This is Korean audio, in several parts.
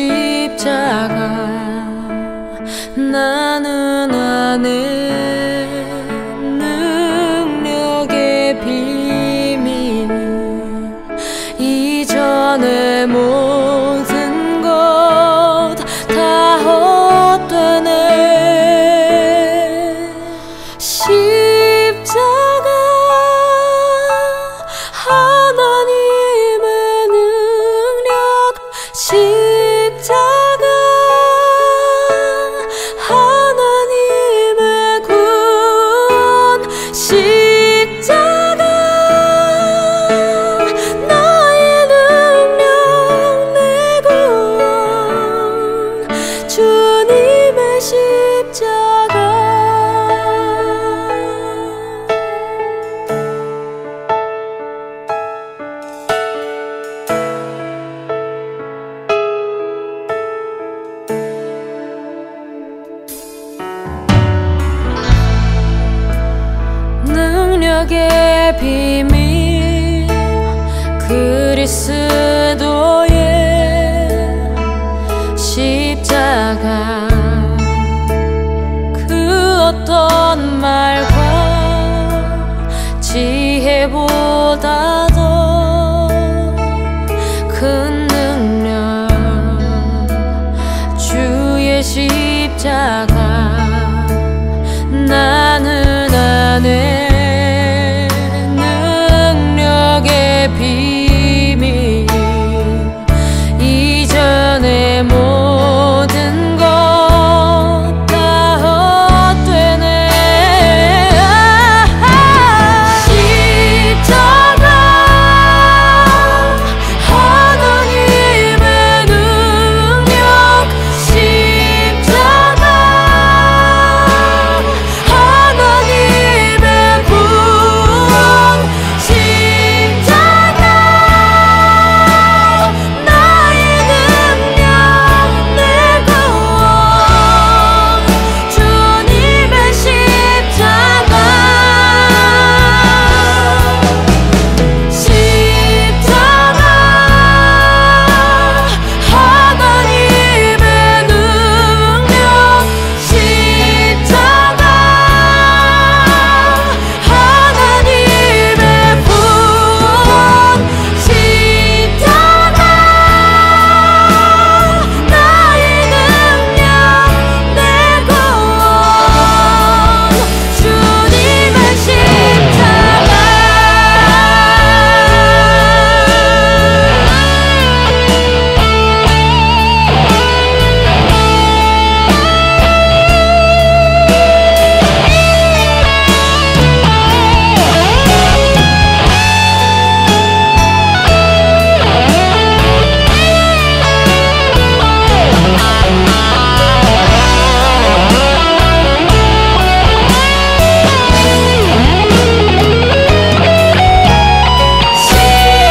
십자가 나는 아는 능력의 비밀 이전의 모든 것 다 헛되네. 십자가 하나님의 능력 십자가 하나님의 구원 십자가 나의 능력 내 구원 주님의 십자가. 능력의 비밀 그리스도의 십자가 그 어떤 말과 지혜보다 더 큰 능력 주의 십자가 나는 아네 능력의 비밀 이전의 모든 것 다 헛되네. 십자가 하나님의 능력 십자가 하나님의 구원 십자가 나의 능력 내 구원 주님의 십자가 십자가 하나님의 능력 십자가 하나님의 구원 십자가 나의 능력 내 구원 주님의 십자가.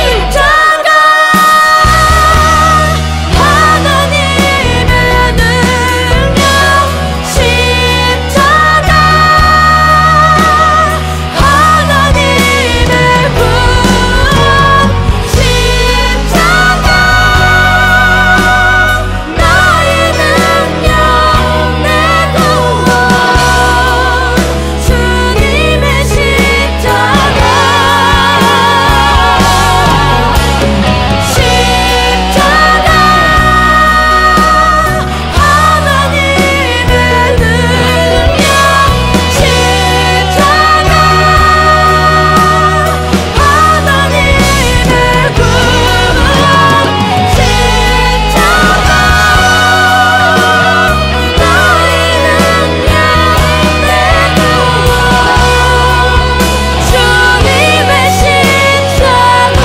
십자가 하나님의 능력 십자가 하나님의 구원 십자가 나의 능력 내 구원 주님의 십자가 십자가 하나님의 능력 십자가 하나님의 구원 십자가 나의 능력 내 구원 주님의 십자가.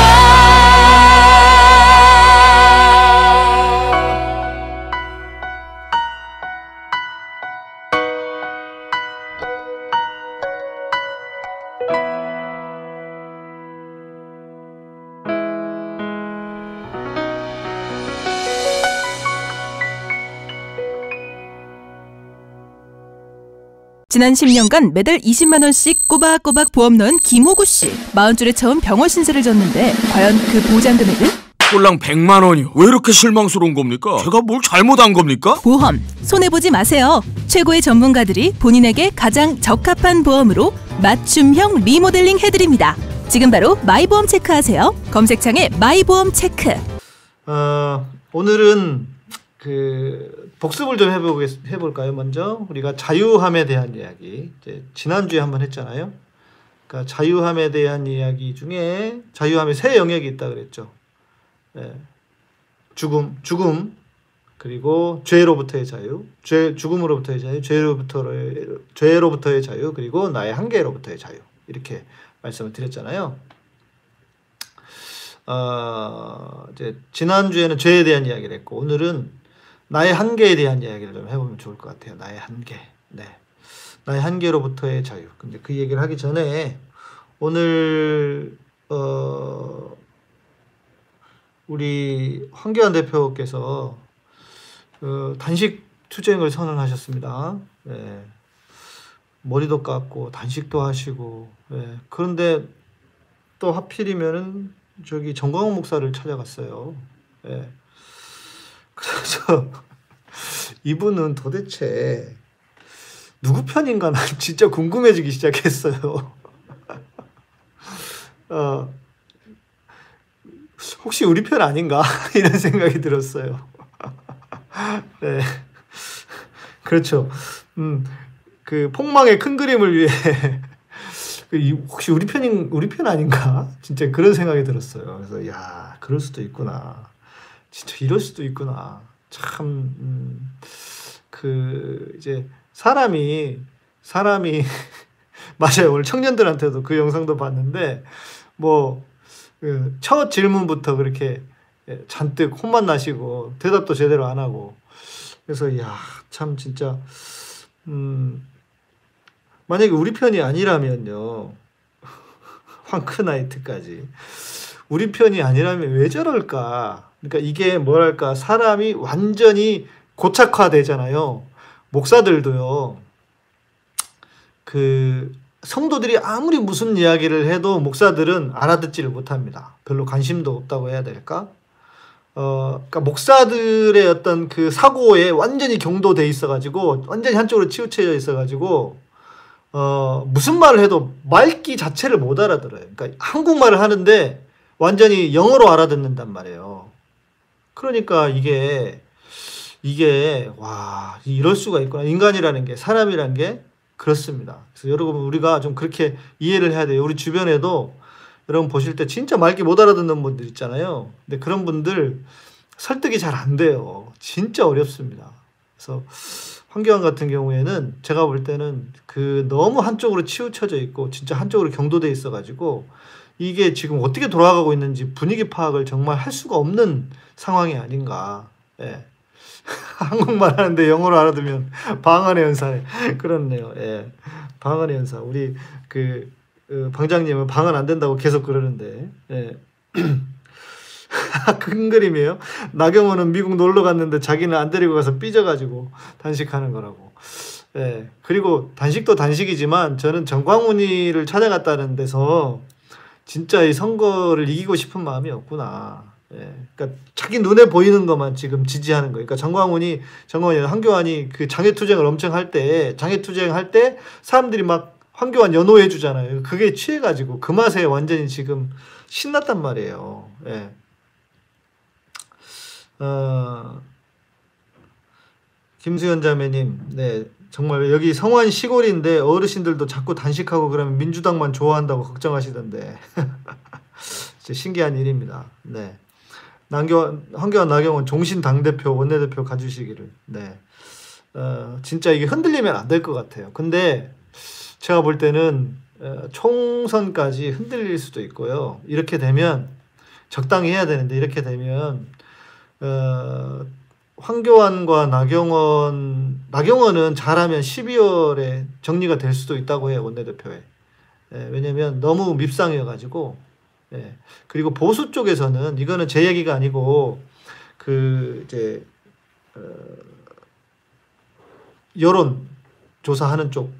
지난 10년간 매달 20만 원씩 꼬박꼬박 보험 넣은 김호구 씨. 40줄에 처음 병원 신세를 졌는데 과연 그 보장 금액은? 꼴랑 100만 원이요. 왜 이렇게 실망스러운 겁니까? 제가 뭘 잘못한 겁니까? 보험 손해보지 마세요. 최고의 전문가들이 본인에게 가장 적합한 보험으로 맞춤형 리모델링 해드립니다. 지금 바로 마이보험 체크하세요. 검색창에 마이보험 체크. 오늘은 그 복습을 좀 해볼까요? 먼저 우리가 자유함에 대한 이야기, 이제 지난주에 한번 했잖아요. 그러니까 자유함에 대한 이야기 중에 자유함의 세 영역이 있다 그랬죠. 죽음, 그리고 죄로부터의 자유, 죽음으로부터의 자유, 죄로부터의 자유, 그리고 나의 한계로부터의 자유, 이렇게 말씀을 드렸잖아요. 이제 지난주에는 죄에 대한 이야기를 했고, 오늘은 나의 한계에 대한 이야기를 좀 해보면 좋을 것 같아요. 나의 한계. 네. 나의 한계로부터의 자유. 근데 그 얘기를 하기 전에 오늘 우리 황교안 대표께서 단식 투쟁을 선언하셨습니다. 네. 머리도 감고 단식도 하시고, 네. 그런데 또 하필이면은 저기 정광훈 목사를 찾아갔어요. 네. 그래서 이분은 도대체 누구 편인가 난 진짜 궁금해지기 시작했어요. 혹시 우리 편 아닌가 이런 생각이 들었어요. 네, 그렇죠. 그 폭망의 큰 그림을 위해 혹시 우리 편 아닌가 진짜 그런 생각이 들었어요. 그래서 야, 그럴 수도 있구나. 진짜 이럴 수도 있구나. 참 그 이제 사람이 맞아요. 오늘 청년들한테도 그 영상도 봤는데 뭐 첫 질문부터 그렇게 잔뜩 혼만 나시고 대답도 제대로 안 하고, 그래서 야, 참 진짜 만약에 우리 편이 아니라면요, 황크나이트까지 우리 편이 아니라면 왜 저럴까? 그러니까 이게 뭐랄까, 사람이 완전히 고착화되잖아요. 목사들도요. 그 성도들이 아무리 무슨 이야기를 해도 목사들은 알아듣지를 못합니다. 별로 관심도 없다고 해야 될까? 그러니까 목사들의 어떤 그 사고에 완전히 경도돼 있어가지고, 완전히 한쪽으로 치우쳐져 있어가지고, 무슨 말을 해도 말귀 자체를 못 알아들어요. 그러니까 한국말을 하는데 완전히 영어로 알아듣는단 말이에요. 그러니까 이게 와, 이럴 수가 있구나. 인간이라는 게, 사람이라는 게 그렇습니다. 그래서 여러분, 우리가 좀 그렇게 이해를 해야 돼요. 우리 주변에도 여러분 보실 때 진짜 말귀 못 알아듣는 분들 있잖아요. 근데 그런 분들 설득이 잘 안 돼요. 진짜 어렵습니다. 그래서 황교안 같은 경우에는 제가 볼 때는 그 너무 한쪽으로 치우쳐져 있고 진짜 한쪽으로 경도돼 있어가지고 이게 지금 어떻게 돌아가고 있는지 분위기 파악을 정말 할 수가 없는 상황이 아닌가. 예. 한국말 하는데 영어로 알아두면 방언의 연사네. 그렇네요. 예. 방언의 연사. 우리 방장님은 방언 안 된다고 계속 그러는데. 예. 큰 그림이에요. 나경원은 미국 놀러 갔는데 자기는 안 데리고 가서 삐져가지고 단식하는 거라고. 예. 그리고 단식도 단식이지만 저는 정광훈이를 찾아갔다는 데서 진짜 이 선거를 이기고 싶은 마음이 없구나. 예. 그러니까 자기 눈에 보이는 것만 지금 지지하는 거예요. 그러니까 정광훈이 황교안이 그 장애투쟁을 엄청 할 때, 장애투쟁할 때 사람들이 막 황교안 연호해 주잖아요. 그게 취해가지고 그 맛에 완전히 지금 신났단 말이에요. 예. 김수현 자매님, 네, 정말 여기 성완 시골인데 어르신들도 자꾸 단식하고 그러면 민주당만 좋아한다고 걱정하시던데. 진짜 신기한 일입니다. 네. 황교안 나경원 종신 당대표 원내대표 가주시기를. 네. 진짜 이게 흔들리면 안 될 것 같아요. 근데 제가 볼 때는 총선까지 흔들릴 수도 있고요. 이렇게 되면 적당히 해야 되는데, 이렇게 되면 황교안과 나경원은 잘하면 12월에 정리가 될 수도 있다고 해요. 원내대표에. 왜냐면 너무 밉상이어가지고. 예. 그리고 보수 쪽에서는, 이거는 제 얘기가 아니고 이제 여론 조사하는 쪽,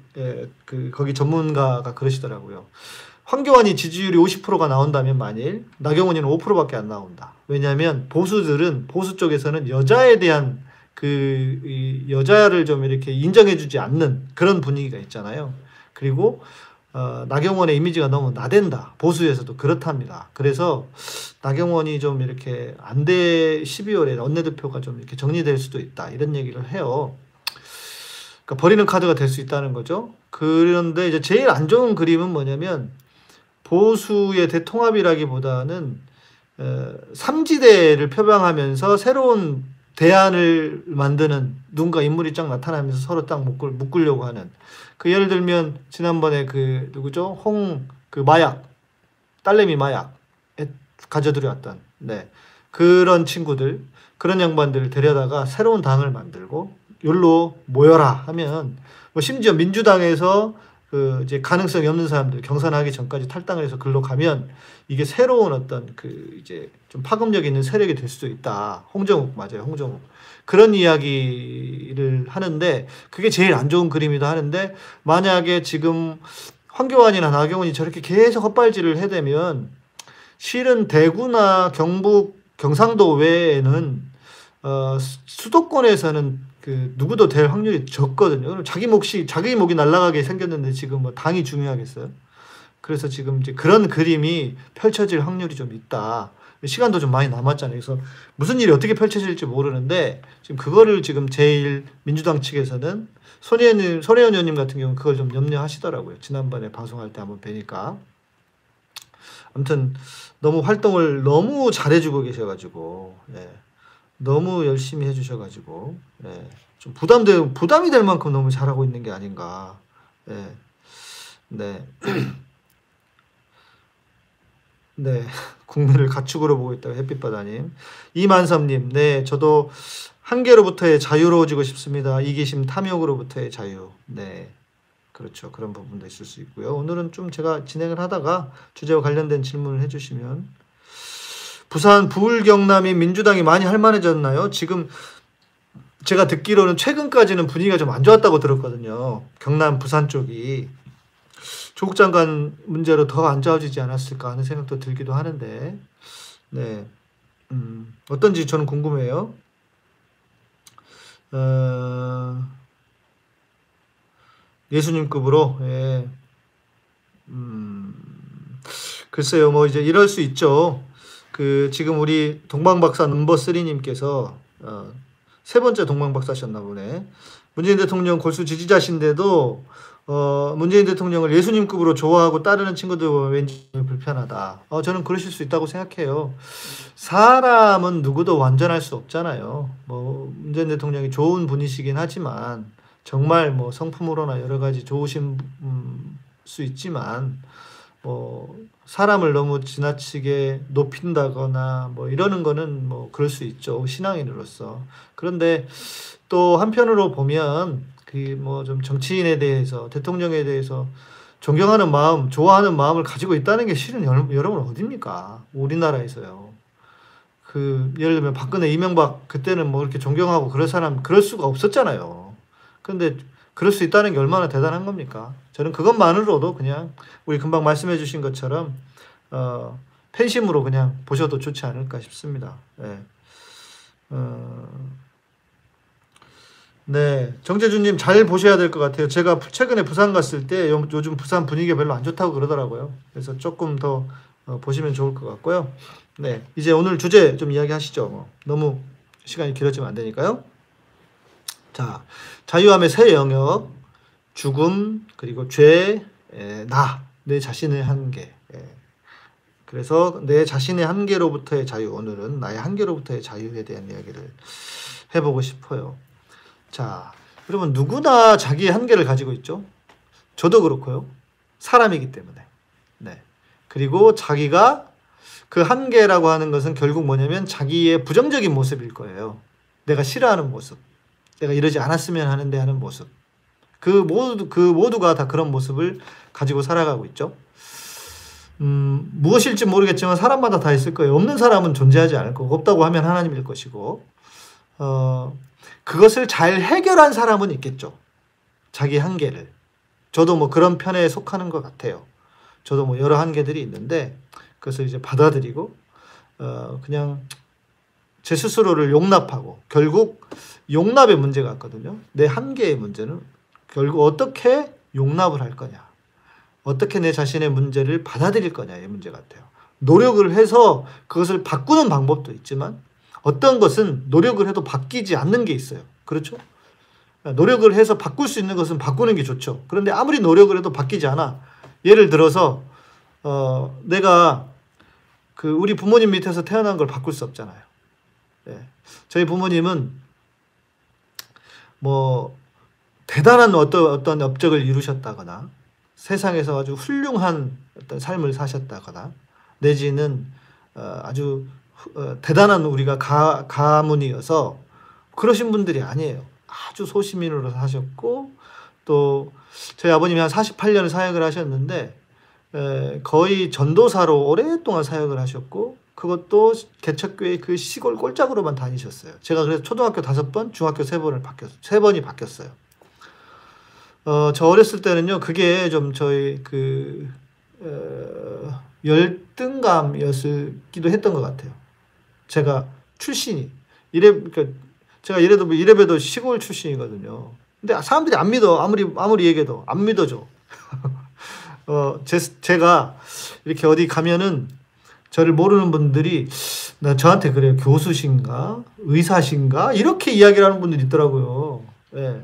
거기 전문가가 그러시더라고요. 황교안이 지지율이 50%가 나온다면 만일 나경원이는 5%밖에 안 나온다. 왜냐하면 보수 쪽에서는 여자에 대한 이 여자를 좀 이렇게 인정해주지 않는 그런 분위기가 있잖아요. 그리고 나경원의 이미지가 너무 나댄다. 보수에서도 그렇답니다. 그래서 나경원이 좀 이렇게 안돼 12월에 원내대표가 좀 이렇게 정리될 수도 있다. 이런 얘기를 해요. 그러니까 버리는 카드가 될 수 있다는 거죠. 그런데 이제 제일 안 좋은 그림은 뭐냐면 보수의 대통합이라기보다는 3지대를 표방하면서 새로운 대안을 만드는 누군가 인물이 쫙 나타나면서 서로 딱 묶으려고 하는 그 예를 들면 지난번에 그 누구죠? 마약 딸내미 마약 가져들여왔던 그런 친구들 그런 양반들을 데려다가 새로운 당을 만들고 욜로 모여라 하면 뭐 심지어 민주당에서 그 이제 가능성이 없는 사람들 경선하기 전까지 탈당을 해서 글로 가면 이게 새로운 어떤 그 이제 좀 파급력 있는 세력이 될 수도 있다. 홍정욱 맞아요. 홍정욱. 그런 이야기를 하는데 그게 제일 안 좋은 그림이다 하는데 만약에 지금 황교안이나 나경원이 저렇게 계속 헛발질을 해대면 실은 대구나 경북 경상도 외에는 수도권에서는 그 누구도 될 확률이 적거든요. 그럼 자기 목이 날아가게 생겼는데 지금 뭐 당이 중요하겠어요? 그래서 지금 이제 그런 그림이 펼쳐질 확률이 좀 있다. 시간도 좀 많이 남았잖아요. 그래서 무슨 일이 어떻게 펼쳐질지 모르는데 지금 그거를 지금 제일 민주당 측에서는 손혜원 의원님 같은 경우는 그걸 좀 염려하시더라고요. 지난번에 방송할 때 한번 뵈니까. 아무튼 너무 활동을 너무 잘해주고 계셔가지고 너무 열심히 해주셔가지고 좀 부담이 될 만큼 너무 잘하고 있는 게 아닌가. 네. 국민을 가축으로 보고 있다고 햇빛바다님. 이만섭님, 네, 저도 한계로부터의 자유로워지고 싶습니다. 이기심 탐욕으로부터의 자유. 네, 그렇죠. 그런 부분도 있을 수 있고요. 오늘은 좀 제가 진행을 하다가 주제와 관련된 질문을 해주시면 부산 부울 경남이 민주당이 많이 할만해졌나요? 지금 제가 듣기로는 최근까지는 분위기가 좀 안 좋았다고 들었거든요. 경남 부산 쪽이. 조국 장관 문제로 더 안 좋아지지 않았을까 하는 생각도 들기도 하는데 어떤지 저는 궁금해요. 예수님급으로 글쎄요. 뭐 이제 이럴 수 있죠. 그 지금 우리 동방박사 넘버 3님께서 세 번째 동방박사셨나 보네. 문재인 대통령 골수 지지자신데도 문재인 대통령을 예수님급으로 좋아하고 따르는 친구들 보면 왠지 불편하다. 저는 그러실 수 있다고 생각해요. 사람은 누구도 완전할 수 없잖아요. 뭐 문재인 대통령이 좋은 분이시긴 하지만 정말 뭐 성품으로나 여러 가지 좋으신 수 있지만 뭐 사람을 너무 지나치게 높인다거나 뭐 이러는 거는 뭐 그럴 수 있죠. 신앙인으로서. 그런데 또 한편으로 보면 그 뭐 좀 정치인에 대해서 대통령에 대해서 존경하는 마음, 좋아하는 마음을 가지고 있다는 게 실은 여러분 어딥니까? 우리나라에서요. 그 예를 들면 박근혜, 이명박 그때는 뭐 이렇게 존경하고 그럴 수가 없었잖아요. 그런데 그럴 수 있다는 게 얼마나 대단한 겁니까? 저는 그것만으로도 그냥 우리 금방 말씀해 주신 것처럼 팬심으로 그냥 보셔도 좋지 않을까 싶습니다. 네, 정재준님 잘 보셔야 될 것 같아요. 제가 최근에 부산 갔을 때 요즘 부산 분위기가 별로 안 좋다고 그러더라고요. 그래서 조금 더 보시면 좋을 것 같고요. 네, 이제 오늘 주제 좀 이야기하시죠. 너무 시간이 길어지면 안 되니까요. 자, 자유함의 세 영역, 죽음, 그리고 죄, 내 자신의 한계. 그래서 내 자신의 한계로부터의 자유, 오늘은 나의 한계로부터의 자유에 대한 이야기를 해보고 싶어요. 자, 여러분 누구나 자기의 한계를 가지고 있죠. 저도 그렇고요. 사람이기 때문에. 네. 그리고 자기가 그 한계라고 하는 것은 결국 뭐냐면 자기의 부정적인 모습일 거예요. 내가 싫어하는 모습. 내가 이러지 않았으면 하는데 하는 모습. 그 모두가 다 그런 모습을 가지고 살아가고 있죠. 무엇일지 모르겠지만 사람마다 다 있을 거예요. 없는 사람은 존재하지 않을 거고, 없다고 하면 하나님일 것이고, 그것을 잘 해결한 사람은 있겠죠. 자기 한계를. 저도 뭐 그런 편에 속하는 것 같아요. 저도 뭐 여러 한계들이 있는데 그것을 이제 받아들이고 그냥 제 스스로를 용납하고 결국 용납의 문제가 있거든요. 내 한계의 문제는 결국 어떻게 용납을 할 거냐. 어떻게 내 자신의 문제를 받아들일 거냐의 문제 같아요. 노력을 해서 그것을 바꾸는 방법도 있지만 어떤 것은 노력을 해도 바뀌지 않는 게 있어요. 그렇죠? 노력을 해서 바꿀 수 있는 것은 바꾸는 게 좋죠. 그런데 아무리 노력을 해도 바뀌지 않아. 예를 들어서 내가 그 우리 부모님 밑에서 태어난 걸 바꿀 수 없잖아요. 예. 저희 부모님은 뭐 대단한 어떤 업적을 이루셨다거나 세상에서 아주 훌륭한 어떤 삶을 사셨다거나 내지는 아주 대단한 우리가 가문이어서 그러신 분들이 아니에요. 아주 소시민으로 사셨고 또 저희 아버님이 한 48년을 사역을 하셨는데 거의 전도사로 오랫동안 사역을 하셨고 그것도 개척교회 그 시골 꼴짝으로만 다니셨어요. 제가 그래서 초등학교 5번, 중학교 3번이 바뀌었어요. 저 어렸을 때는요, 그게 좀 저희 열등감이었기도 했던 것 같아요. 제가 출신이 그러니까 제가 이래봬도 시골 출신이거든요. 근데 사람들이 안 믿어. 아무리 얘기해도 안 믿어줘. 제가 이렇게 어디 가면은 저를 모르는 분들이 저한테 그래요. 교수신가? 의사신가? 이렇게 이야기를 하는 분들이 있더라고요. 예.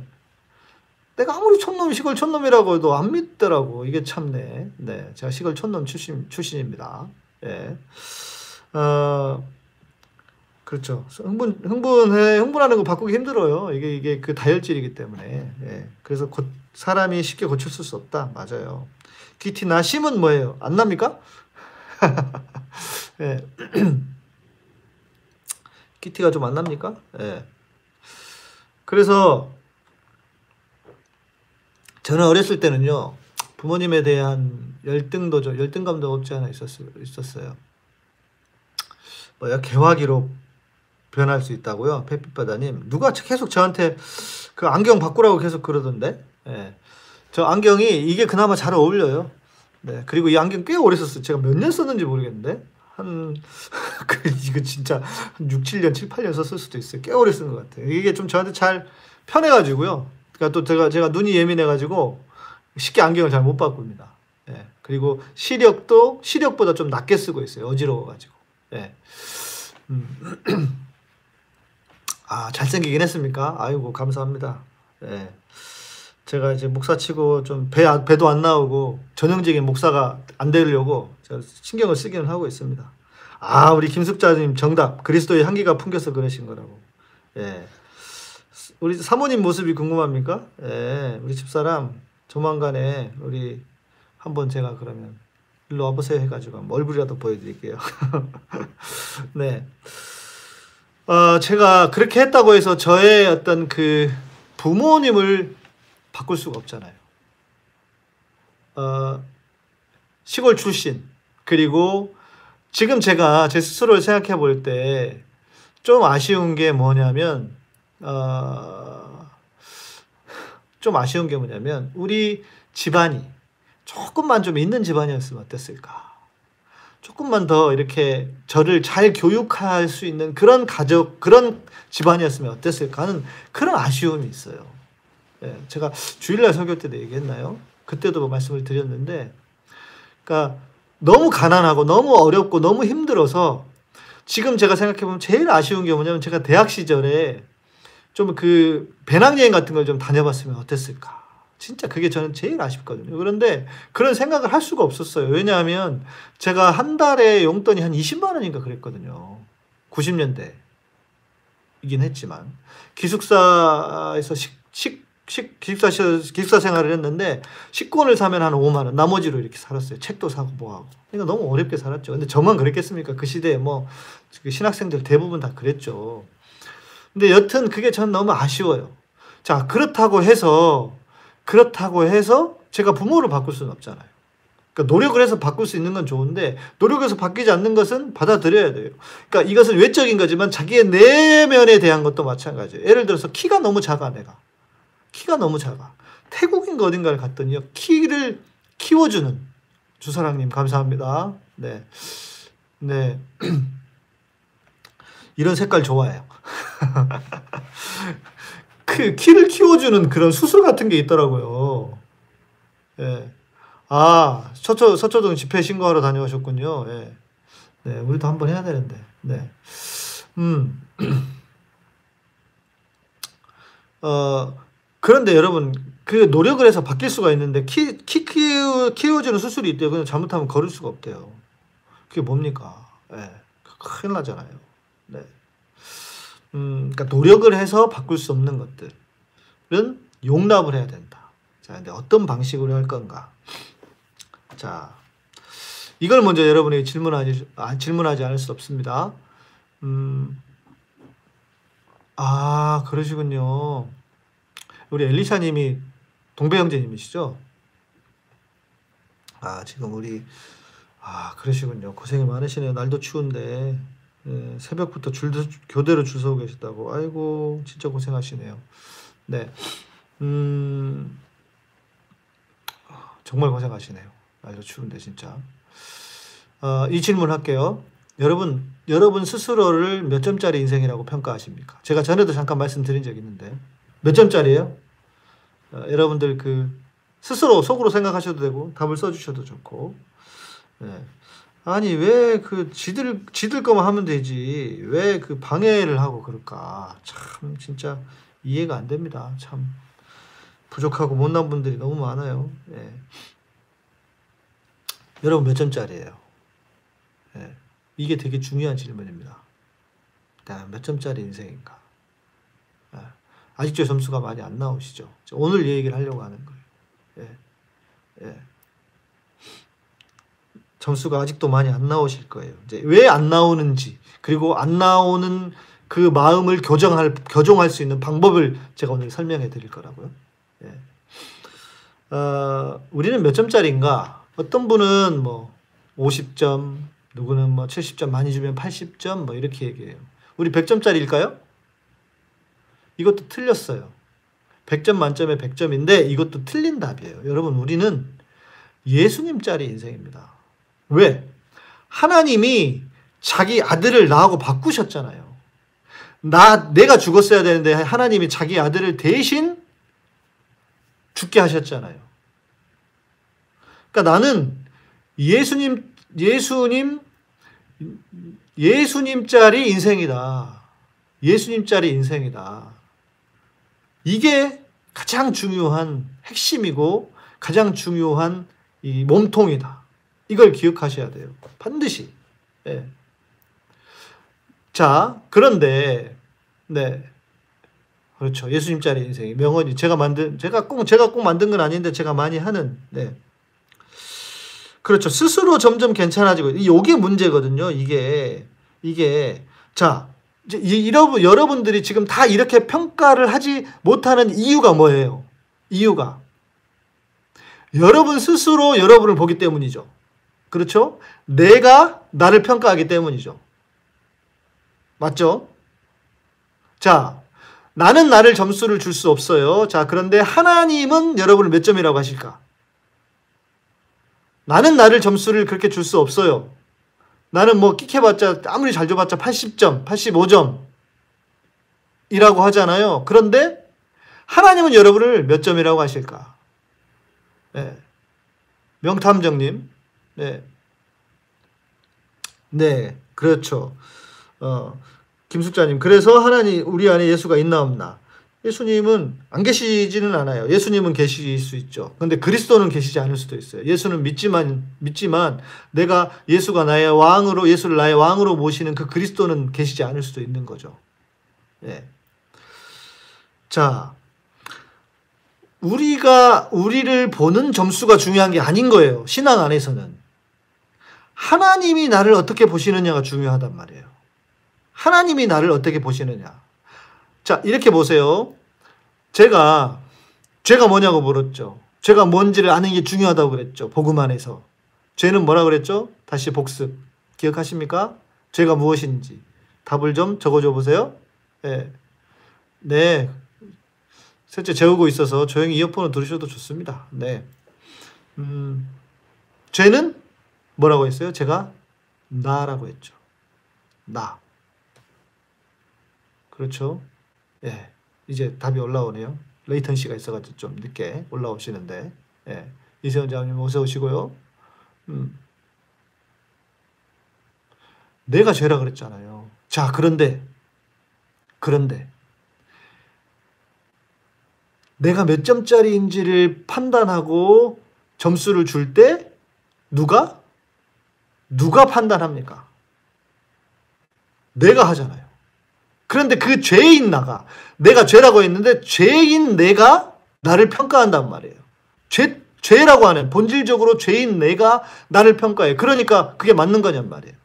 내가 아무리 시골 촌놈이라고 해도 안 믿더라고. 이게 참네. 네. 제가 시골 촌놈 출신입니다. 예. 그렇죠. 흥분하는 거 바꾸기 힘들어요. 이게 그 다혈질이기 때문에. 예. 그래서 사람이 쉽게 고칠 수 없다. 맞아요. 귀티 나심은 뭐예요? 안 납니까? 예. 귀티가 좀 안 납니까? 예. 그래서 저는 어렸을 때는요, 부모님에 대한 열등감도 없지 않아 있었어요. 뭐야, 개화기로 변할 수 있다고요? 햇빛바다님. 누가 계속 저한테 그 안경 바꾸라고 계속 그러던데? 예. 저 안경이 이게 그나마 잘 어울려요. 네. 그리고 이 안경 꽤 오래 썼어요. 제가 몇 년 썼는지 모르겠는데. 이거 진짜 한 6, 7년, 7, 8년 썼을 수도 있어요. 꽤 오래 쓴 것 같아요. 이게 좀 저한테 잘 편해가지고요. 그러니까 또 제가 눈이 예민해가지고 쉽게 안경을 잘 못 바꿉니다. 예. 그리고 시력보다 좀 낮게 쓰고 있어요. 어지러워가지고. 예. 잘생기긴 했습니까? 아이고, 감사합니다. 예. 제가 이제 목사 치고 좀 배도 안 나오고 전형적인 목사가 안 되려고 제가 신경을 쓰기는 하고 있습니다. 우리 김숙자님 정답. 그리스도의 향기가 풍겨서 그러신 거라고. 예. 우리 사모님 모습이 궁금합니까? 예. 우리 집사람 조만간에 우리 한번 제가 그러면 일로 와보세요 해가지고 얼굴이라도 보여드릴게요. 네. 제가 그렇게 했다고 해서 저의 어떤 그 부모님을 바꿀 수가 없잖아요. 시골 출신, 그리고 지금 제가 제 스스로를 생각해 볼 때 좀 아쉬운 게 뭐냐면, 우리 집안이 조금만 좀 있는 집안이었으면 어땠을까? 조금만 더 이렇게 저를 잘 교육할 수 있는 그런 가족, 그런 집안이었으면 어땠을까 하는 그런 아쉬움이 있어요. 예, 제가 주일날 설교 때도 얘기했나요? 그때도 말씀을 드렸는데, 그러니까 너무 가난하고 너무 어렵고 너무 힘들어서 지금 제가 생각해보면 제일 아쉬운 게 뭐냐면 제가 대학 시절에 좀 그 배낭여행 같은 걸 좀 다녀봤으면 어땠을까. 진짜 그게 저는 제일 아쉽거든요. 그런데 그런 생각을 할 수가 없었어요. 왜냐하면 제가 한 달에 용돈이 한 20만 원인가 그랬거든요. 90년대이긴 했지만. 기숙사에서 기숙사 생활을 했는데 식권을 사면 한 5만 원, 나머지로 이렇게 살았어요. 책도 사고 뭐하고. 그러니까 너무 어렵게 살았죠. 근데 저만 그랬겠습니까? 그 시대에 뭐 신학생들 대부분 다 그랬죠. 근데 여튼 그게 전 너무 아쉬워요. 자, 그렇다고 해서 제가 부모를 바꿀 수는 없잖아요. 그러니까 노력을 해서 바꿀 수 있는 건 좋은데 노력해서 바뀌지 않는 것은 받아들여야 돼요. 그러니까 이것은 외적인 거지만 자기의 내면에 대한 것도 마찬가지예요. 예를 들어서 키가 너무 작아, 내가. 키가 너무 작아. 태국인가 어딘가를 갔더니요, 키를 키워주는 주사랑님 감사합니다. 네. 네. 이런 색깔 좋아해요. 키를 키워주는 그런 수술 같은 게 있더라고요. 예. 아, 서초동 집회 신고하러 다녀오셨군요. 예. 네, 우리도 한번 해야 되는데. 네. 그런데 여러분, 그 노력을 해서 바뀔 수가 있는데, 키워주는 수술이 있대요. 그냥 잘못하면 걸을 수가 없대요. 그게 뭡니까? 예. 큰일 나잖아요. 네. 그러니까 노력을 해서 바꿀 수 없는 것들은 용납을 해야 된다. 자, 근데 어떤 방식으로 할 건가? 자, 이걸 먼저 여러분에게 질문하지 않을 수 없습니다. 아, 그러시군요. 우리 엘리샤님이 동배 형제님이시죠? 아, 지금 그러시군요. 고생이 많으시네요. 날도 추운데. 예, 새벽부터 교대로 줄 서고 계시다고. 아이고, 진짜 고생하시네요. 네. 정말 고생하시네요. 날도 추운데, 진짜. 이 질문 할게요. 여러분 스스로를 몇 점짜리 인생이라고 평가하십니까? 제가 전에도 잠깐 말씀드린 적이 있는데, 몇 점짜리예요? 여러분들 스스로 속으로 생각하셔도 되고, 답을 써주셔도 좋고, 네. 아니, 왜 지들 거만 하면 되지. 왜 방해를 하고 그럴까. 참, 진짜 이해가 안 됩니다. 참, 부족하고 못난 분들이 너무 많아요. 예. 여러분 몇 점짜리예요? 예. 이게 되게 중요한 질문입니다. 몇 점짜리 인생인가? 예. 아직도 점수가 많이 안 나오시죠? 오늘 이 얘기를 하려고 하는 거예요. 예. 예. 점수가 아직도 많이 안 나오실 거예요. 이제 왜 안 나오는지, 그리고 안 나오는 그 마음을 교정할 수 있는 방법을 제가 오늘 설명해 드릴 거라고요. 예. 우리는 몇 점짜리인가? 어떤 분은 50점, 누구는 70점, 많이 주면 80점, 이렇게 얘기해요. 우리 100점짜리일까요? 이것도 틀렸어요. 100점 만점에 100점인데 이것도 틀린 답이에요. 여러분, 우리는 예수님짜리 인생입니다. 왜? 하나님이 자기 아들을 나하고 바꾸셨잖아요. 내가 죽었어야 되는데 하나님이 자기 아들을 대신 죽게 하셨잖아요. 그러니까 나는 예수님짜리 인생이다. 예수님짜리 인생이다. 이게 가장 중요한 핵심이고 가장 중요한 이 몸통이다. 이걸 기억하셔야 돼요. 반드시. 예. 자, 그런데, 네. 그렇죠. 예수님짜리 인생이 명언이 제가 꼭 만든 건 아닌데 제가 많이 하는, 네. 그렇죠. 스스로 점점 괜찮아지고, 이게 문제거든요. 이게. 자, 이제 여러분들이 지금 다 이렇게 평가를 하지 못하는 이유가 뭐예요? 이유가. 여러분 스스로 여러분을 보기 때문이죠. 그렇죠? 내가 나를 평가하기 때문이죠. 맞죠? 자, 나는 나를 점수를 줄 수 없어요. 자, 그런데 하나님은 여러분을 몇 점이라고 하실까? 나는 나를 점수를 그렇게 줄 수 없어요. 나는 끽해봤자, 아무리 잘 줘봤자 80점, 85점 이라고 하잖아요. 그런데 하나님은 여러분을 몇 점이라고 하실까? 네. 명탐정님. 네. 네, 그렇죠. 김숙자님, 그래서 하나님, 우리 안에 예수가 있나 없나? 예수님은 안 계시지는 않아요. 예수님은 계실 수 있죠. 근데 그리스도는 계시지 않을 수도 있어요. 예수는 믿지만 내가 예수를 나의 왕으로 모시는 그 그리스도는 계시지 않을 수도 있는 거죠. 네. 자, 우리를 보는 점수가 중요한 게 아닌 거예요. 신앙 안에서는. 하나님이 나를 어떻게 보시느냐가 중요하단 말이에요. 하나님이 나를 어떻게 보시느냐. 자, 이렇게 보세요. 죄가 뭐냐고 물었죠. 죄가 뭔지를 아는 게 중요하다고 그랬죠. 복음 안에서. 죄는 뭐라 그랬죠? 다시 복습. 기억하십니까? 죄가 무엇인지. 답을 좀 적어줘 보세요. 네. 네. 셋째 재우고 있어서 조용히 이어폰을 들으셔도 좋습니다. 네. 죄는 뭐라고 했어요? 제가 나라고 했죠. 나. 그렇죠? 예. 이제 답이 올라오네요. 레이턴시가 있어가지고 좀 늦게 올라오시는데. 예. 이세훈 장님 어서 오시고요. 내가 죄라 그랬잖아요. 자, 그런데 내가 몇 점짜리인지를 판단하고 점수를 줄 때 누가 판단합니까? 내가 하잖아요. 그런데 그 죄인 내가 죄라고 했는데 죄인 내가 나를 평가한단 말이에요. 죄라고 하는 본질적으로 죄인 내가 나를 평가해. 그러니까 그게 맞는 거냔 말이에요.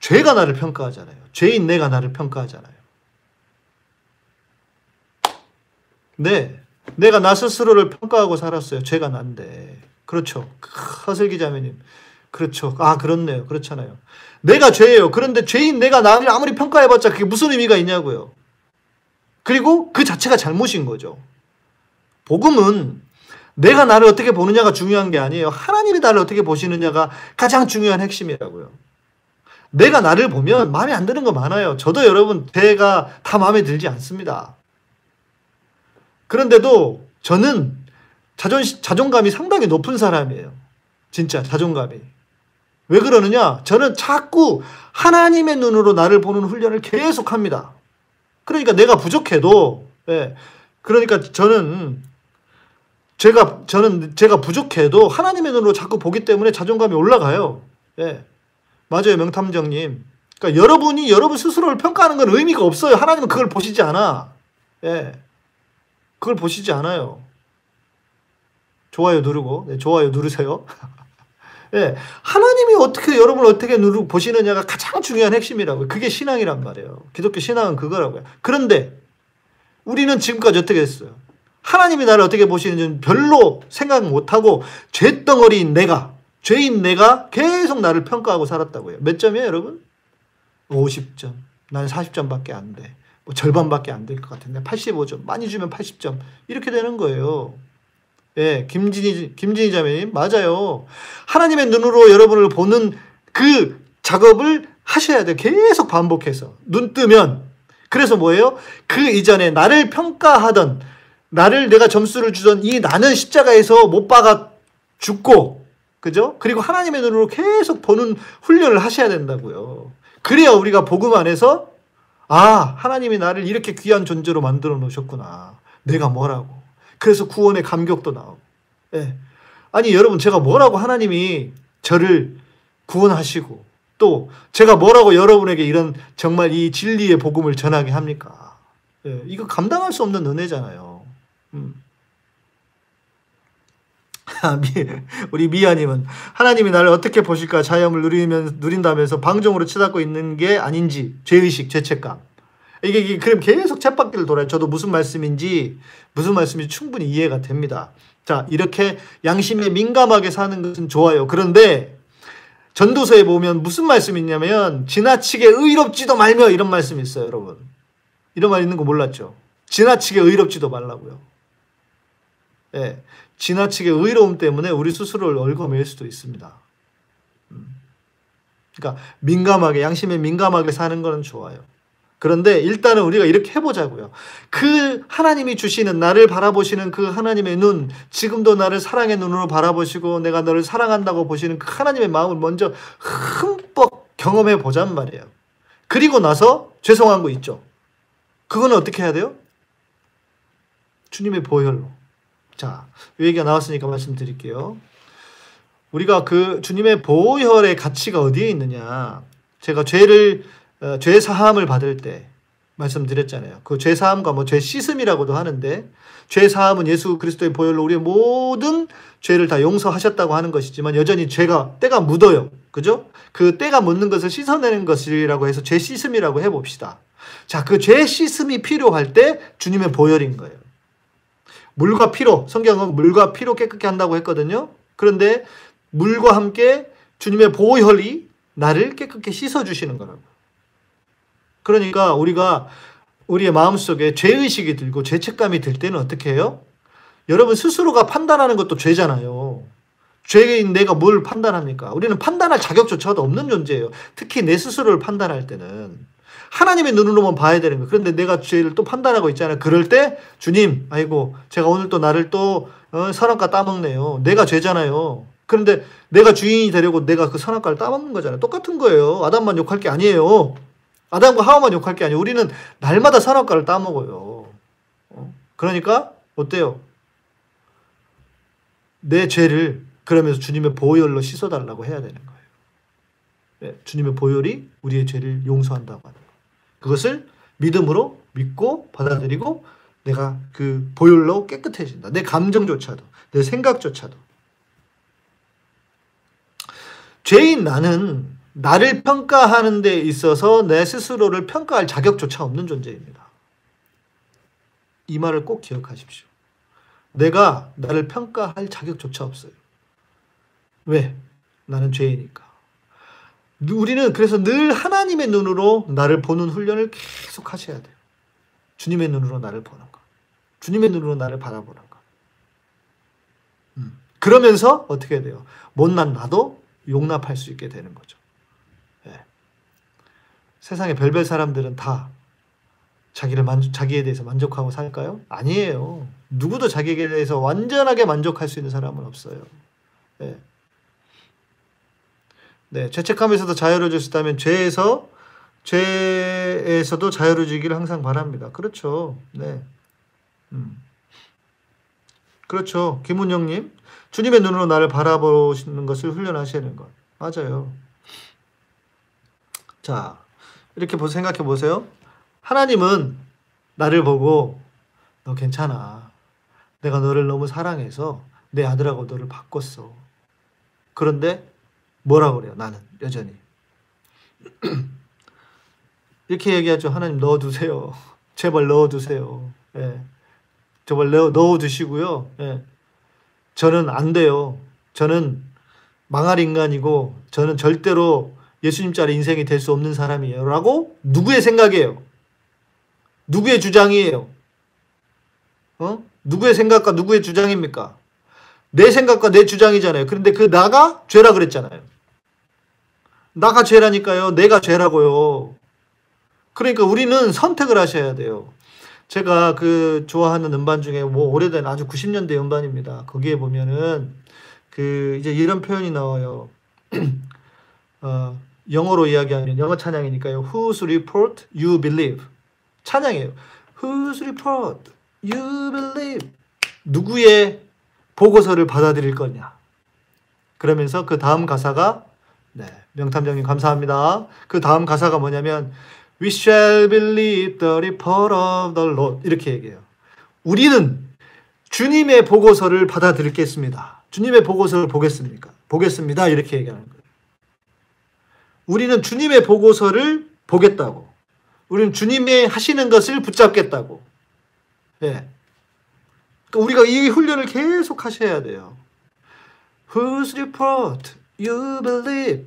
죄가 나를 평가하잖아요. 죄인 내가 나를 평가하잖아요. 네, 내가 나 스스로를 평가하고 살았어요. 죄가 난데. 그렇죠. 허슬기 자매님. 그렇죠. 아, 그렇네요. 그렇잖아요. 내가 죄예요. 그런데 죄인 내가 나를 아무리 평가해봤자 그게 무슨 의미가 있냐고요. 그리고 그 자체가 잘못인 거죠. 복음은 내가 나를 어떻게 보느냐가 중요한 게 아니에요. 하나님이 나를 어떻게 보시느냐가 가장 중요한 핵심이라고요. 내가 나를 보면 마음에 안 드는 거 많아요. 저도 여러분 죄가 다 마음에 들지 않습니다. 그런데도 저는 자존감이 상당히 높은 사람이에요. 진짜 자존감이. 왜 그러느냐? 저는 자꾸 하나님의 눈으로 나를 보는 훈련을 계속 합니다. 그러니까 내가 부족해도, 예. 그러니까 저는 제가 부족해도 하나님의 눈으로 자꾸 보기 때문에 자존감이 올라가요. 예. 맞아요, 명탐정님. 그러니까 여러분이 여러분 스스로를 평가하는 건 의미가 없어요. 하나님은 그걸 보시지 않아. 예. 그걸 보시지 않아요. 좋아요 누르고, 네, 좋아요 누르세요. 예. 하나님이 여러분을 어떻게 보시느냐가 가장 중요한 핵심이라고요. 그게 신앙이란 말이에요. 기독교 신앙은 그거라고요. 그런데 우리는 지금까지 어떻게 했어요? 하나님이 나를 어떻게 보시는지는 별로 생각 못하고 죄덩어리인 죄인 내가 계속 나를 평가하고 살았다고요. 몇 점이에요, 여러분? 50점. 나는 40점밖에 안 돼. 뭐 절반밖에 안 될 것 같은데 85점. 많이 주면 80점. 이렇게 되는 거예요. 예, 김진희 자매님 맞아요. 하나님의 눈으로 여러분을 보는 그 작업을 하셔야 돼요. 계속 반복해서. 눈 뜨면. 그래서 뭐예요? 그 이전에 나를 평가하던 내가 점수를 주던 이 나는 십자가에서 못 박아 죽고, 그죠? 그리고 하나님의 눈으로 계속 보는 훈련을 하셔야 된다고요. 그래야 우리가 복음 안에서 하나님이 나를 이렇게 귀한 존재로 만들어 놓으셨구나. 내가 뭐라고. 그래서 구원의 감격도 나오고. 예. 아니 여러분 제가 뭐라고 하나님이 저를 구원하시고 또 제가 뭐라고 여러분에게 이런 정말 이 진리의 복음을 전하게 합니까? 예. 이거 감당할 수 없는 은혜잖아요. 우리 미아님은 하나님이 나를 어떻게 보실까 자염을 누린다면서 방종으로 치닫고 있는 게 아닌지 죄의식, 죄책감. 이게 그럼 계속 쳇바퀴를 돌아요. 저도 무슨 말씀인지 충분히 이해가 됩니다. 자, 이렇게 양심에 민감하게 사는 것은 좋아요. 그런데 전도서에 보면 무슨 말씀이 있냐면 지나치게 의롭지도 말며 이런 말씀이 있어요, 여러분. 이런 말 있는 거 몰랐죠? 지나치게 의롭지도 말라고요. 예, 지나치게 의로움 때문에 우리 스스로를 얽어맬 수도 있습니다. 그러니까 민감하게, 양심에 민감하게 사는 거는 좋아요. 그런데 일단은 우리가 이렇게 해보자고요. 그 하나님이 주시는 나를 바라보시는 그 하나님의 눈, 지금도 나를 사랑의 눈으로 바라보시고 내가 너를 사랑한다고 보시는 그 하나님의 마음을 먼저 흠뻑 경험해 보잔 말이에요. 그리고 나서 죄송한 거 있죠. 그거는 어떻게 해야 돼요? 주님의 보혈로. 자, 이 얘기가 나왔으니까 말씀드릴게요. 우리가 그 주님의 보혈의 가치가 어디에 있느냐. 제가 죄 사함을 받을 때 말씀드렸잖아요. 그 죄 사함과 뭐 죄 씻음이라고도 하는데 죄 사함은 예수 그리스도의 보혈로 우리의 모든 죄를 다 용서하셨다고 하는 것이지만 여전히 때가 묻어요. 그죠? 그 때가 묻는 것을 씻어내는 것이라고 해서 죄 씻음이라고 해봅시다. 자, 그 죄 씻음이 필요할 때 주님의 보혈인 거예요. 물과 피로, 성경은 물과 피로 깨끗게 한다고 했거든요. 그런데 물과 함께 주님의 보혈이 나를 깨끗게 씻어주시는 거라고. 그러니까 우리가 우리의 마음속에 죄의식이 들고 죄책감이 들 때는 어떻게 해요? 여러분 스스로가 판단하는 것도 죄잖아요. 죄인 내가 뭘 판단합니까? 우리는 판단할 자격조차도 없는 존재예요. 특히 내 스스로를 판단할 때는 하나님의 눈으로만 봐야 되는 거예요. 그런데 내가 죄를 또 판단하고 있잖아요. 그럴 때 주님, 아이고 제가 오늘 또 나를 또 선악과 따먹네요. 내가 죄잖아요. 그런데 내가 주인이 되려고 내가 그 선악과를 따먹는 거잖아요. 똑같은 거예요. 아담만 욕할 게 아니에요. 아담과 하와만 욕할 게 아니에요. 우리는 날마다 선악과를 따먹어요. 그러니까 어때요? 내 죄를 그러면서 주님의 보혈로 씻어달라고 해야 되는 거예요. 네, 주님의 보혈이 우리의 죄를 용서한다고 하는 거예요. 그것을 믿음으로 믿고 받아들이고 내가 그 보혈로 깨끗해진다. 내 감정조차도, 내 생각조차도. 죄인 나는 나를 평가하는 데 있어서 내 스스로를 평가할 자격조차 없는 존재입니다. 이 말을 꼭 기억하십시오. 내가 나를 평가할 자격조차 없어요. 왜? 나는 죄이니까. 우리는 그래서 늘 하나님의 눈으로 나를 보는 훈련을 계속 하셔야 돼요. 주님의 눈으로 나를 보는 거. 주님의 눈으로 나를 바라보는 거. 그러면서 어떻게 돼요? 못난 나도 용납할 수 있게 되는 거죠. 네. 세상에 별별 사람들은 다 자기에 대해서 만족하고 살까요? 아니에요. 누구도 자기에 대해서 완전하게 만족할 수 있는 사람은 없어요. 네. 네, 죄책감에서도 자유로워질 수 있다면 죄에서도 자유로워지기를 항상 바랍니다. 그렇죠. 네. 그렇죠. 김은영님, 주님의 눈으로 나를 바라보시는 것을 훈련하시는 것. 맞아요. 자, 이렇게 생각해 보세요. 하나님은 나를 보고 너 괜찮아. 내가 너를 너무 사랑해서 내 아들하고 너를 바꿨어. 그런데 뭐라고 그래요? 나는 여전히. 이렇게 얘기하죠. 하나님 넣어두세요. 제발 넣어두세요. 예. 제발 넣어두시고요. 예. 저는 안 돼요. 저는 망할 인간이고 저는 절대로 예수님짜리 인생이 될 수 없는 사람이에요. 라고 누구의 생각이에요? 누구의 주장이에요? 누구의 생각과 누구의 주장입니까? 내 생각과 내 주장이잖아요. 그런데 그 나가 죄라 그랬잖아요. 나가 죄라니까요. 내가 죄라고요. 그러니까 우리는 선택을 하셔야 돼요. 제가 그 좋아하는 음반 중에 뭐 오래된 아주 90년대 음반입니다. 거기에 보면은 그 이제 이런 표현이 나와요. 영어로 이야기하면 영어 찬양이니까요. Whose report you believe. 찬양이에요. Whose report you believe. 누구의 보고서를 받아들일 거냐. 그러면서 그 다음 가사가 네, 명탐정님 감사합니다. 그 다음 가사가 뭐냐면 We shall believe the report of the Lord. 이렇게 얘기해요. 우리는 주님의 보고서를 받아들이겠습니다. 주님의 보고서를 보겠습니다. 이렇게 얘기하는 거예요. 우리는 주님의 보고서를 보겠다고. 우리는 주님의 하시는 것을 붙잡겠다고. 예. 그러니까 우리가 이 훈련을 계속 하셔야 돼요. Whose report you believe?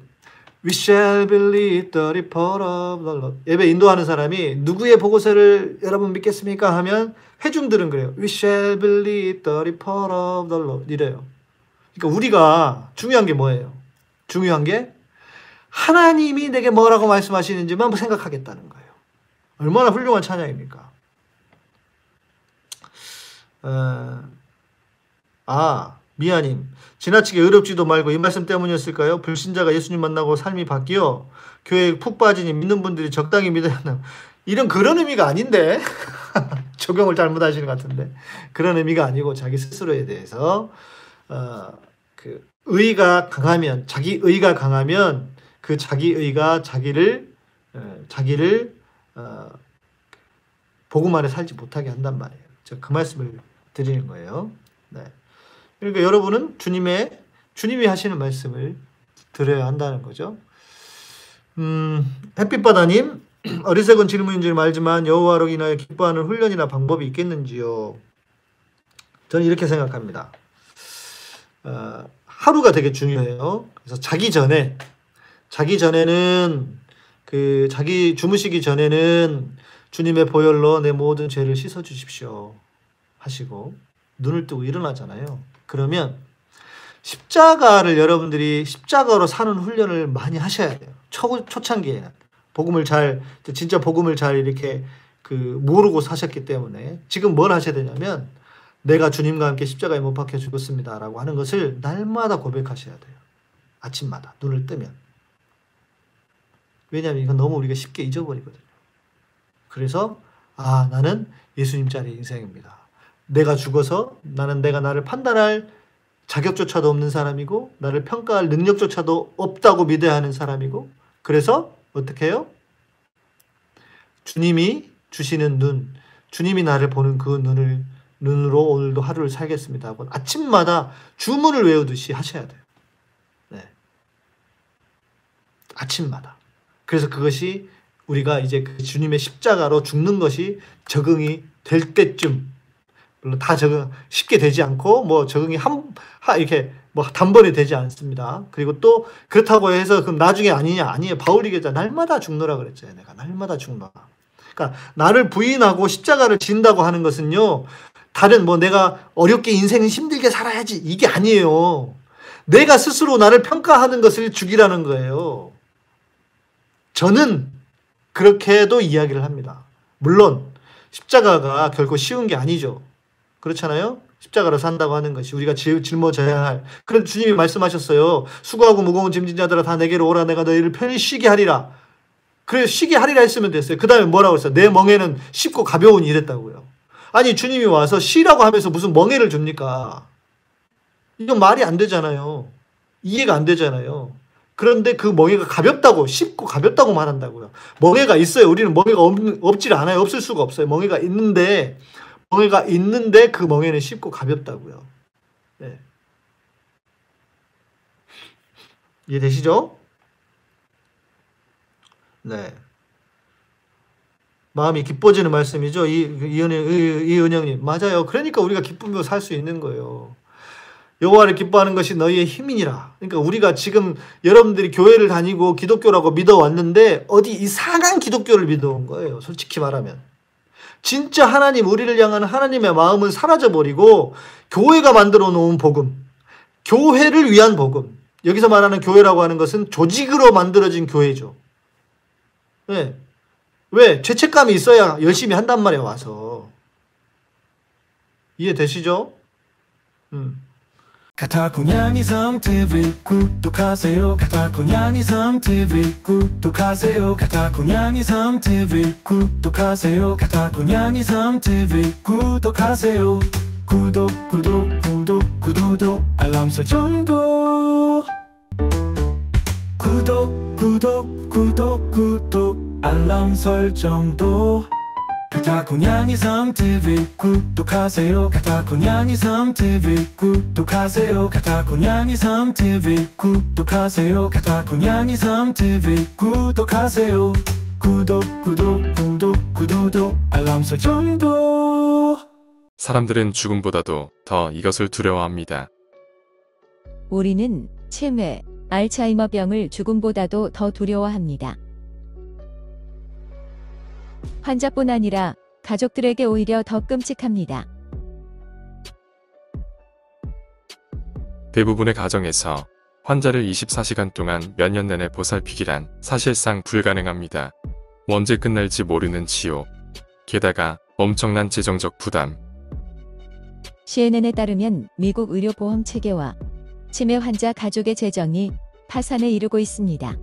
We shall believe the report of the Lord. 예배 인도하는 사람이 누구의 보고서를 여러분 믿겠습니까? 하면 회중들은 그래요. We shall believe the report of the Lord. 이래요. 그러니까 우리가 중요한 게 뭐예요? 중요한 게 하나님이 내게 뭐라고 말씀하시는지만 생각하겠다는 거예요. 얼마나 훌륭한 찬양입니까? 미아님, 지나치게 의롭지도 말고 이 말씀 때문이었을까요? 불신자가 예수님 만나고 삶이 바뀌어 교회에 푹 빠지니 믿는 분들이 적당히 믿어야 한다. 이런 그런 의미가 아닌데 적용을 잘못하시는 것 같은데 그런 의미가 아니고 자기 스스로에 대해서 그 의가 강하면 자기 의가 강하면 그 자기 의가 자기를 복음 안에 살지 못하게 한단 말이에요. 제가 그 말씀을 드리는 거예요. 네. 그러니까 여러분은 주님이 하시는 말씀을 들어야 한다는 거죠. 햇빛바다님, 어리석은 질문인 줄 알지만 여호와로 인하여 기뻐하는 훈련이나 방법이 있겠는지요? 저는 이렇게 생각합니다. 하루가 되게 중요해요. 그래서 자기 전에는 자기 주무시기 전에는 주님의 보혈로 내 모든 죄를 씻어 주십시오 하시고 눈을 뜨고 일어나잖아요. 그러면 십자가를 여러분들이 십자가로 사는 훈련을 많이 하셔야 돼요. 초창기에 진짜 복음을 잘 이렇게 모르고 사셨기 때문에 지금 뭘 하셔야 되냐면 내가 주님과 함께 십자가에 못 박혀 죽었습니다라고 하는 것을 날마다 고백하셔야 돼요. 아침마다 눈을 뜨면. 왜냐하면 이건 너무 우리가 쉽게 잊어버리거든요. 그래서 나는 예수님 자리 인생입니다. 내가 죽어서 내가 나를 판단할 자격조차도 없는 사람이고 나를 평가할 능력조차도 없다고 믿어야 하는 사람이고 그래서 어떻게 해요? 주님이 주시는 눈, 주님이 나를 보는 그 눈으로 오늘도 하루를 살겠습니다 하고 아침마다 주문을 외우듯이 하셔야 돼요. 네. 아침마다. 그래서 그것이 우리가 이제 그 주님의 십자가로 죽는 것이 적응이 될 때쯤, 물론 다 쉽게 되지 않고 적응이 이렇게 단번에 되지 않습니다. 그리고 또 그렇다고 해서 그럼 나중에 아니에요. 바울이 그랬잖아. 날마다 죽노라 그랬잖아요. 내가 날마다 죽노라. 그러니까 나를 부인하고 십자가를 진다고 하는 것은요. 다른 내가 어렵게 인생을 힘들게 살아야지 이게 아니에요. 내가 스스로 나를 평가하는 것을 죽이라는 거예요. 저는 그렇게도 이야기를 합니다. 물론 십자가가 결코 쉬운 게 아니죠. 그렇잖아요. 십자가로 산다고 하는 것이 우리가 짊어져야 할. 그런데 주님이 말씀하셨어요. 수고하고 무거운 짐진 자들아 다 내게로 오라. 내가 너희를 편히 쉬게 하리라. 그래 쉬게 하리라 했으면 됐어요. 그 다음에 뭐라고 했어요? 내 멍에는 쉽고 가벼우니 이랬다고요. 아니 주님이 와서 쉬라고 하면서 무슨 멍에를 줍니까? 이건 말이 안 되잖아요. 이해가 안 되잖아요. 그런데 그 멍에가 가볍다고 쉽고 가볍다고 말한다고요. 멍에가 있어요. 우리는 멍에가 없질 않아요. 없을 수가 없어요. 멍에가 있는데 그 멍에는 쉽고 가볍다고요. 네. 이해되시죠? 네. 마음이 기뻐지는 말씀이죠. 이은영님. 맞아요. 그러니까 우리가 기쁨으로 살 수 있는 거예요. 여호와를 기뻐하는 것이 너희의 힘이니라. 그러니까 우리가 지금 여러분들이 교회를 다니고 기독교라고 믿어왔는데 어디 이상한 기독교를 믿어온 거예요. 솔직히 말하면. 진짜 우리를 향한 하나님의 마음은 사라져버리고 교회가 만들어 놓은 복음, 교회를 위한 복음. 여기서 말하는 교회라고 하는 것은 조직으로 만들어진 교회죠. 네. 왜? 죄책감이 있어야 열심히 한단 말이에요. 와서. 이해되시죠? 가타고냥이섬 TV 구독하세요. 가타고냥이섬 TV 구독하세요. 가타고냥이섬 TV 구독하세요. 가타고냥이섬 TV 구독하세요. 구독 알람 설정도 구독 알람 설정도 가타고냥이섬 TV 구독하세요. 가타고냥이섬 TV 구독하세요. 가타고냥이섬 TV 구독하세요. 가타고냥이섬 TV 구독하세요. 구독 알람 설정도. 사람들은 죽음보다도 더 이것을 두려워합니다. 우리는 치매, 알츠하이머병을 죽음보다도 더 두려워합니다. 환자뿐 아니라 가족들에게 오히려 더 끔찍합니다. 대부분의 가정에서 환자를 24시간 동안 몇 년 내내 보살피기란 사실상 불가능합니다. 언제 끝날지 모르는 치료, 게다가 엄청난 재정적 부담. CNN에 따르면 미국 의료보험 체계와 치매 환자 가족의 재정이 파산에 이르고 있습니다.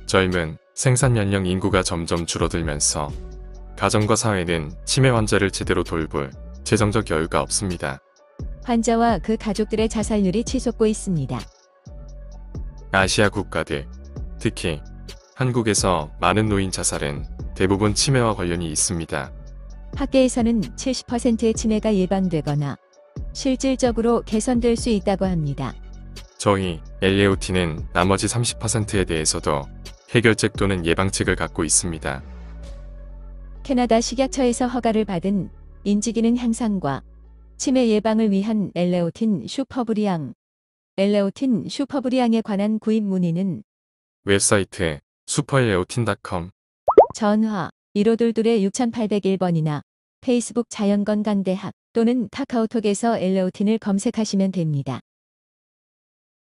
젊은 생산 연령 인구가 점점 줄어들면서 가정과 사회는 치매 환자를 제대로 돌볼 재정적 여유가 없습니다. 환자와 그 가족들의 자살률이 치솟고 있습니다. 아시아 국가들, 특히 한국에서 많은 노인 자살은 대부분 치매와 관련이 있습니다. 학계에서는 70%의 치매가 예방되거나 실질적으로 개선될 수 있다고 합니다. 저희 엘레오티는 나머지 30%에 대해서도 해결책 또는 예방책을 갖고 있습니다. 캐나다 식약처에서 허가를 받은 인지기능 향상과 치매 예방을 위한 엘레오틴 슈퍼브리앙, 엘레오틴 슈퍼브리앙에 관한 구입 문의는 웹사이트 슈퍼엘레오틴.com, 전화 1522-6801번이나 페이스북 자연건강대학 또는 카카오톡에서 엘레오틴을 검색하시면 됩니다.